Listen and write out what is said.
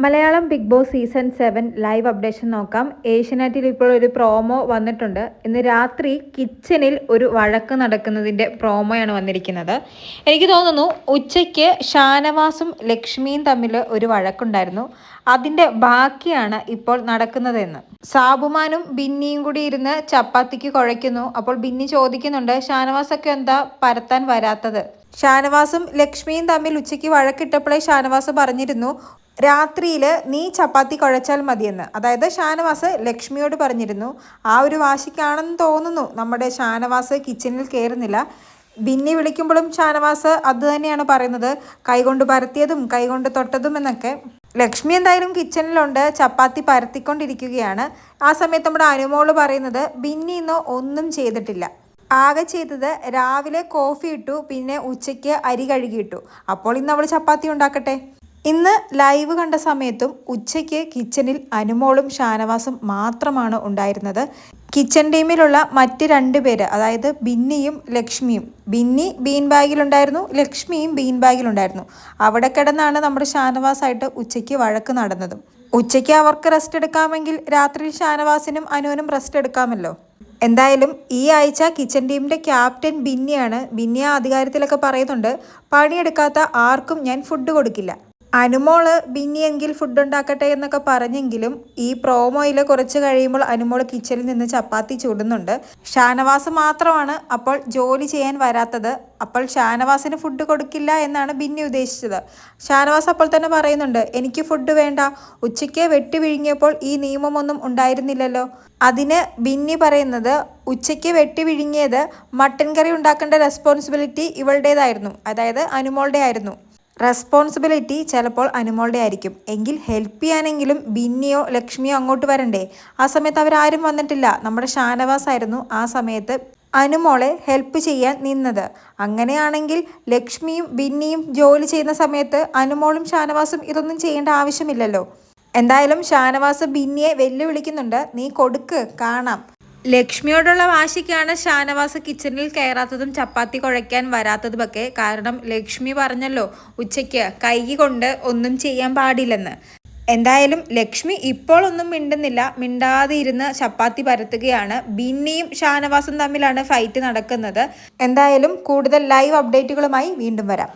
Malayalam Bigg Boss season 7 live updation നോക്കാം. ഏഷ്യനെറ്റിൽ ഇപ്പോൾ ഒരു പ്രോമോ വന്നിട്ടുണ്ട്. ഇന്ന് രാത്രി കിച്ചണിൽ ഒരു വഴക്ക് നടക്കുന്നതിൻ്റെ പ്രോമോയാണ് വന്നിരിക്കുന്നത്. എനിക്ക് തോന്നുന്നു ഉച്ചയ്ക്ക് ഷാനവാസും ലക്ഷ്മിയും തമ്മിൽ ഒരു വഴക്കുണ്ടായിരുന്നു. അതിൻ്റെ ബാക്കിയാണ് ഇപ്പോൾ നടക്കുന്നതെന്ന്. സാബുമാനും ബിന്നിയും കൂടി ഇരുന്ന് ചപ്പാത്തിക്ക് കുഴയ്ക്കുന്നു. അപ്പോൾ ബിന്നി ചോദിക്കുന്നുണ്ട്, ഷാനവാസൊക്കെ എന്താ പരത്താൻ വരാത്തത്? ഷാനവാസും ലക്ഷ്മിയും തമ്മിൽ ഉച്ചയ്ക്ക് വഴക്കിട്ടപ്പോഴേ ഷാനവാസ് പറഞ്ഞിരുന്നു, രാത്രിയിൽ നീ ചപ്പാത്തി കുഴച്ചാൽ മതിയെന്ന്. അതായത് ഷാനവാസ് ലക്ഷ്മിയോട് പറഞ്ഞിരുന്നു. ആ ഒരു വാശിക്കാണെന്ന് തോന്നുന്നു നമ്മുടെ ഷാനവാസ് കിച്ചണിൽ കയറുന്നില്ല. ബിന്നി വിളിക്കുമ്പോഴും ഷാനവാസ് അത് തന്നെയാണ് പറയുന്നത്, കൈകൊണ്ട് പരത്തിയതും കൈകൊണ്ട് തൊട്ടതും എന്നൊക്കെ. ലക്ഷ്മി എന്തായാലും കിച്ചണിലുണ്ട്, ചപ്പാത്തി പരത്തിക്കൊണ്ടിരിക്കുകയാണ്. ആ സമയത്ത് നമ്മുടെ അനുമോള് പറയുന്നത്, ബിന്നി ഇന്ന് ഒന്നും ചെയ്തിട്ടില്ല, ആകെ ചെയ്തത് രാവിലെ കോഫി ഇട്ടു, പിന്നെ ഉച്ചയ്ക്ക് അരി കഴുകിയിട്ടു. അപ്പോൾ ഇന്ന് അവൾ ചപ്പാത്തി ഉണ്ടാക്കട്ടെ. ഇന്ന് ലൈവ് കണ്ട സമയത്തും ഉച്ചയ്ക്ക് കിച്ചണിൽ അനുമോളും ഷാനവാസും മാത്രമാണ് ഉണ്ടായിരുന്നത്. കിച്ചൺ ടീമിലുള്ള മറ്റ് 2 പേര്, അതായത് ബിന്നിയും ലക്ഷ്മിയും, ബിന്നി ബീൻ ബാഗിലുണ്ടായിരുന്നു, ലക്ഷ്മിയും ബീൻ ബാഗിലുണ്ടായിരുന്നു. അവിടെ കിടന്നാണ് നമ്മുടെ ഷാനവാസായിട്ട് ഉച്ചയ്ക്ക് വഴക്ക് നടന്നതും. ഉച്ചയ്ക്ക് അവർക്ക് റെസ്റ്റ് എടുക്കാമെങ്കിൽ രാത്രിയിൽ ഷാനവാസിനും അനുവിനും റെസ്റ്റ് എടുക്കാമല്ലോ. എന്തായാലും ഈ ആഴ്ച കിച്ചൺ ടീമിൻ്റെ ക്യാപ്റ്റൻ ബിന്നിയാണ്. ബിന്നി ആ അധികാരത്തിലൊക്കെ പറയുന്നുണ്ട്, പണിയെടുക്കാത്ത ആർക്കും ഞാൻ ഫുഡ് കൊടുക്കില്ല. അനുമോള് ബിന്നി എങ്കിൽ ഫുഡ് ഉണ്ടാക്കട്ടെ എന്നൊക്കെ പറഞ്ഞെങ്കിലും ഈ പ്രോമോയിൽ കുറച്ച് കഴിയുമ്പോൾ അനുമോള് കിച്ചണിൽ നിന്ന് ചപ്പാത്തി ചുടുന്നുണ്ട്. ഷാനവാസ് മാത്രമാണ് അപ്പോൾ ജോലി ചെയ്യാൻ വരാത്തത്. അപ്പോൾ ഷാനവാസിന് ഫുഡ് കൊടുക്കില്ല എന്നാണ് ബിന്നി ഉദ്ദേശിച്ചത്. ഷാനവാസ് അപ്പോൾ തന്നെ പറയുന്നുണ്ട്, എനിക്ക് ഫുഡ് വേണ്ട, ഉച്ചയ്ക്ക് വെട്ടി വിഴുങ്ങിയപ്പോൾ ഈ നിയമമൊന്നും ഉണ്ടായിരുന്നില്ലല്ലോ. അതിന് ബിന്നി പറയുന്നത്, ഉച്ചയ്ക്ക് വെട്ടി വിഴുങ്ങിയത് മട്ടൻ കറി ഉണ്ടാക്കേണ്ട റെസ്പോൺസിബിലിറ്റി ഇവളുടേതായിരുന്നു, അതായത് അനുമോളുടെ ആയിരുന്നു. റെസ്പോൺസിബിലിറ്റി ചിലപ്പോൾ അനുമോളുടെ ആയിരിക്കും. എങ്കിൽ ഹെൽപ്പ് ചെയ്യാനെങ്കിലും ബിന്നിയോ ലക്ഷ്മിയോ അങ്ങോട്ട് വരണ്ടേ? ആ സമയത്ത് അവരാരും വന്നിട്ടില്ല. നമ്മുടെ ഷാനവാസ് ആയിരുന്നു ആ സമയത്ത് അനുമോളെ ഹെൽപ്പ് ചെയ്യാൻ നിന്നത്. അങ്ങനെയാണെങ്കിൽ ലക്ഷ്മിയും ബിന്നിയും ജോലി ചെയ്യുന്ന സമയത്ത് അനുമോളും ഷാനവാസും ഇതൊന്നും ചെയ്യേണ്ട ആവശ്യമില്ലല്ലോ. എന്തായാലും ഷാനവാസ് ബിന്നിയെ വെല്ലുവിളിക്കുന്നുണ്ട്, നീ കൊടുക്ക് കാണാം. ലക്ഷ്മിയോടുള്ള വാശിക്കാണ് ഷാനവാസ് കിച്ചണിൽ കയറാത്തതും ചപ്പാത്തി കുഴയ്ക്കാൻ വരാത്തതുമൊക്കെ. കാരണം ലക്ഷ്മി പറഞ്ഞല്ലോ ഉച്ചയ്ക്ക് കൈ കൊണ്ട് ഒന്നും ചെയ്യാൻ പാടില്ലെന്ന്. എന്തായാലും ലക്ഷ്മി ഇപ്പോൾ ഒന്നും മിണ്ടുന്നില്ല, മിണ്ടാതെ ഇരുന്ന് ചപ്പാത്തി പരത്തുകയാണ്. ബിന്നിയും ഷാനവാസും തമ്മിലാണ് ഫൈറ്റ് നടക്കുന്നത്. എന്തായാലും കൂടുതൽ ലൈവ് അപ്ഡേറ്റുകളുമായി വീണ്ടും വരാം.